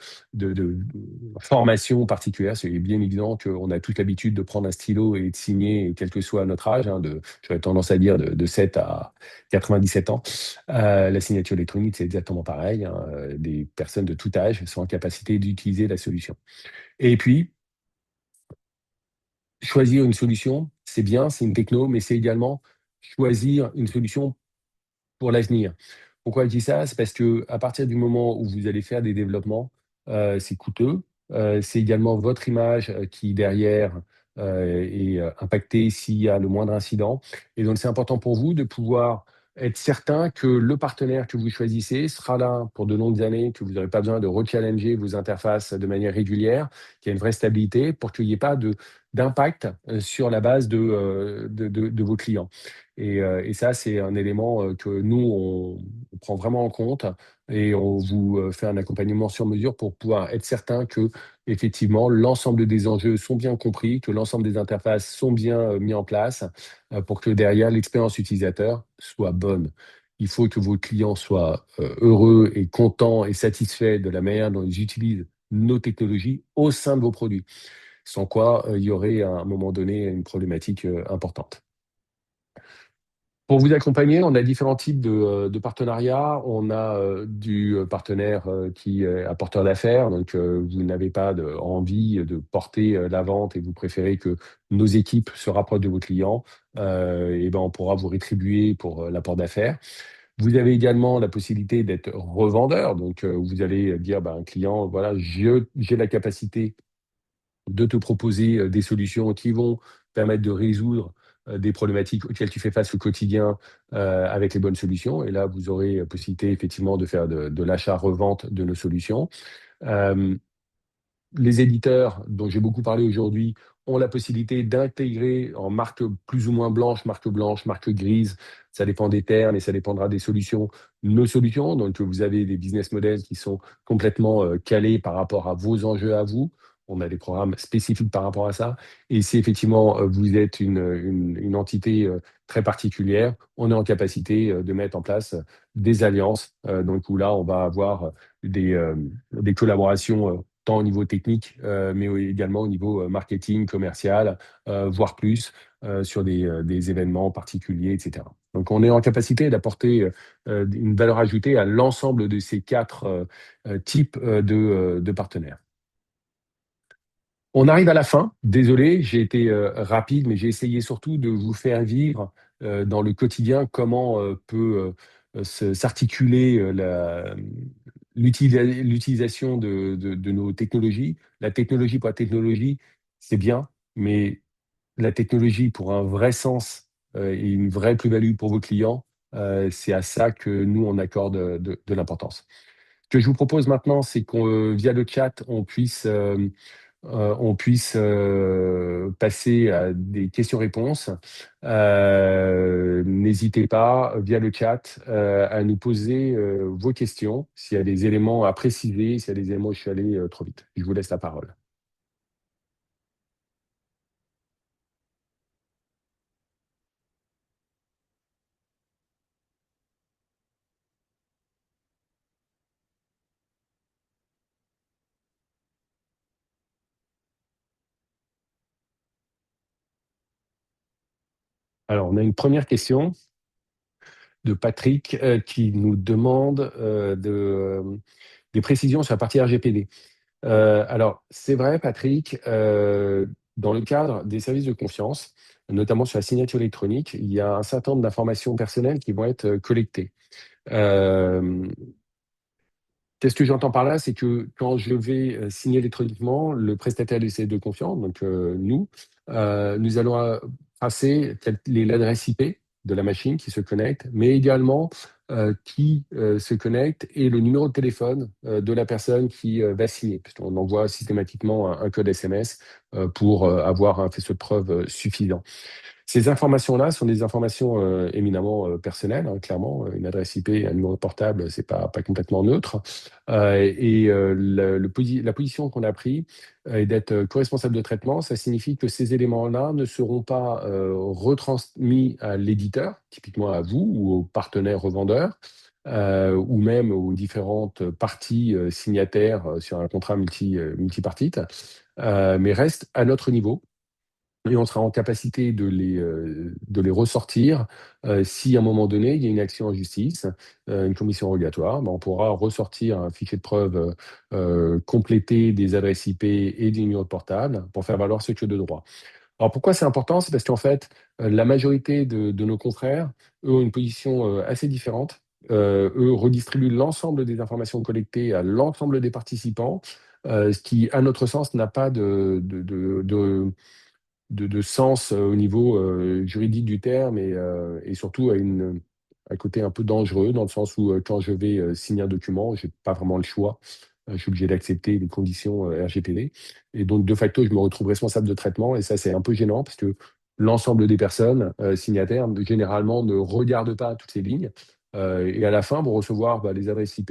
formation particulière. C'est bien évident qu'on a toute l'habitude de prendre un stylo et de signer, quel que soit notre âge, hein, j'aurais tendance à dire de 7 à 97 ans. La signature électronique, c'est exactement pareil, hein, des personnes de tout âge sont en capacité d'utiliser la solution. Et puis, choisir une solution, c'est bien, c'est une techno, mais c'est également choisir une solution pour l'avenir. Pourquoi je dis ça? C'est parce que à partir du moment où vous allez faire des développements, c'est coûteux, c'est également votre image, qui derrière, est, impactée s'il y a le moindre incident et donc c'est important pour vous de pouvoir être certain que le partenaire que vous choisissez sera là pour de longues années, que vous n'aurez pas besoin de rechallenger vos interfaces de manière régulière, qu'il y a une vraie stabilité pour qu'il n'y ait pas d'impact, sur la base de vos clients. Et ça, c'est un élément, que nous, on prend vraiment en compte et on vous, fait un accompagnement sur mesure pour pouvoir être certain que effectivement l'ensemble des enjeux sont bien compris, que l'ensemble des interfaces sont bien, mis en place, pour que derrière l'expérience utilisateur soit bonne. Il faut que vos clients soient, heureux et contents et satisfaits de la manière dont ils utilisent nos technologies au sein de vos produits. Sans quoi, il y aurait à un moment donné une problématique, importante. Pour vous accompagner, on a différents types de partenariats. On a, du, partenaire, qui est apporteur d'affaires, donc vous n'avez pas envie de porter, la vente et vous préférez que nos équipes se rapprochent de vos clients, et ben, on pourra vous rétribuer pour, l'apport d'affaires. Vous avez également la possibilité d'être revendeur, donc vous allez dire, bah, à un client: «Voilà, j'ai la capacité de te proposer, des solutions qui vont permettre de résoudre, des problématiques auxquelles tu fais face au quotidien, avec les bonnes solutions» et là, vous aurez, possibilité effectivement de faire de l'achat-revente de nos solutions. Hem, les éditeurs dont j'ai beaucoup parlé aujourd'hui ont la possibilité d'intégrer en marque plus ou moins blanche, marque grise, ça dépend des termes et ça dépendra des solutions, nos solutions. Donc vous avez des business models qui sont complètement, calés par rapport à vos enjeux à vous. On a des programmes spécifiques par rapport à ça et si effectivement, vous êtes une entité, très particulière, on est en capacité, de mettre en place, des alliances, donc où là, on va avoir des collaborations, tant au niveau technique, mais également au niveau, marketing, commercial, voire plus, sur des événements particuliers et cetera. Donc on est en capacité d'apporter, une valeur ajoutée à l'ensemble de ces 4 types, de partenaires. On arrive à la fin. Désolé, j'ai été, rapide, mais j'ai essayé surtout de vous faire vivre, dans le quotidien comment, peut, s'articuler, l'utilisation de nos technologies. La technologie pour la technologie, c'est bien, mais la technologie pour un vrai sens, et une vraie plus-value pour vos clients, c'est à ça que nous, on accorde, de l'importance. Ce que je vous propose maintenant, c'est qu'on, via le chat, on puisse, passer à des questions-réponses. N'hésitez pas, via le chat, à nous poser, vos questions, s'il y a des éléments à préciser, s'il y a des éléments où je suis allé, trop vite. Je vous laisse la parole. Alors, on a une première question de Patrick, qui nous demande, des précisions sur la partie RGPD. Alors, c'est vrai, Patrick, dans le cadre des services de confiance, notamment sur la signature électronique, il y a un certain nombre d'informations personnelles qui vont être, collectées. Hem, Qu'est-ce que j'entends par là? C'est que quand je vais, signer électroniquement, le prestataire de service de confiance, donc nous, nous allons, tracer l'adresse IP de la machine qui se connecte, mais également, qui, se connecte et le numéro de téléphone, de la personne qui, va signer. Puisqu'on envoie systématiquement un code SMS, pour, avoir un faisceau de preuves, suffisant. Ces informations-là sont des informations éminemment personnelles, hein, clairement. Une adresse IP, un numéro de portable, c'est pas complètement neutre. La position qu'on a prise est d'être co-responsable de traitement. Ça signifie que ces éléments-là ne seront pas retransmis à l'éditeur, typiquement à vous ou aux partenaires revendeurs, ou même aux différentes parties signataires sur un contrat multipartite, mais restent à notre niveau et on sera en capacité de les ressortir si à un moment donné, il y a une action en justice, une commission rogatoire, ben, on pourra ressortir un fichier de preuve complété des adresses IP et des numéros de portable pour faire valoir ce que de droit. Alors pourquoi c'est important? C'est parce qu'en fait, la majorité de nos confrères, eux, ont une position assez différente. Eux redistribuent l'ensemble des informations collectées à l'ensemble des participants, ce qui, à notre sens, n'a pas de sens au niveau juridique du terme et surtout un côté un peu dangereux dans le sens où quand je vais signer un document, je n'ai pas vraiment le choix. Je suis obligé d'accepter les conditions RGPD. Et donc, de facto, je me retrouve responsable de traitement et ça, c'est un peu gênant parce que l'ensemble des personnes signataires, généralement, ne regardent pas toutes ces lignes. Et à la fin, vont recevoir les adresses IP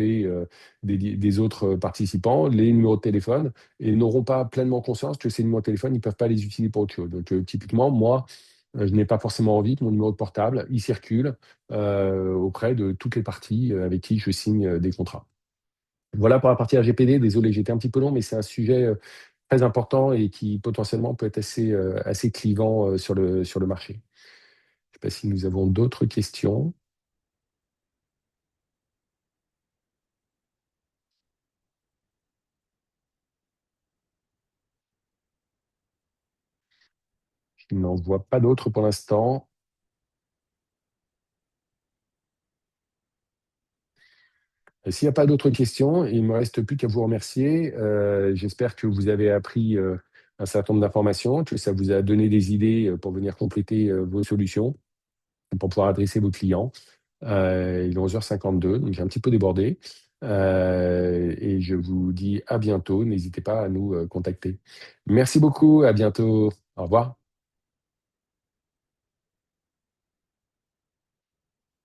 des autres participants, les numéros de téléphone, et n'auront pas pleinement conscience que ces numéros de téléphone, ils ne peuvent pas les utiliser pour autre chose. Donc, typiquement, moi, je n'ai pas forcément envie que mon numéro de portable, il circule auprès de toutes les parties avec qui je signe des contrats. Voilà pour la partie RGPD. Désolé, j'étais un petit peu long, mais c'est un sujet très important et qui potentiellement peut être assez clivant sur le marché. Je ne sais pas si nous avons d'autres questions. Je n'en vois pas d'autres pour l'instant. S'il n'y a pas d'autres questions, il ne me reste plus qu'à vous remercier. J'espère que vous avez appris un certain nombre d'informations, que ça vous a donné des idées pour venir compléter vos solutions, pour pouvoir adresser vos clients. Il est 11h52, donc j'ai un petit peu débordé. Et je vous dis à bientôt. N'hésitez pas à nous contacter. Merci beaucoup, à bientôt. Au revoir.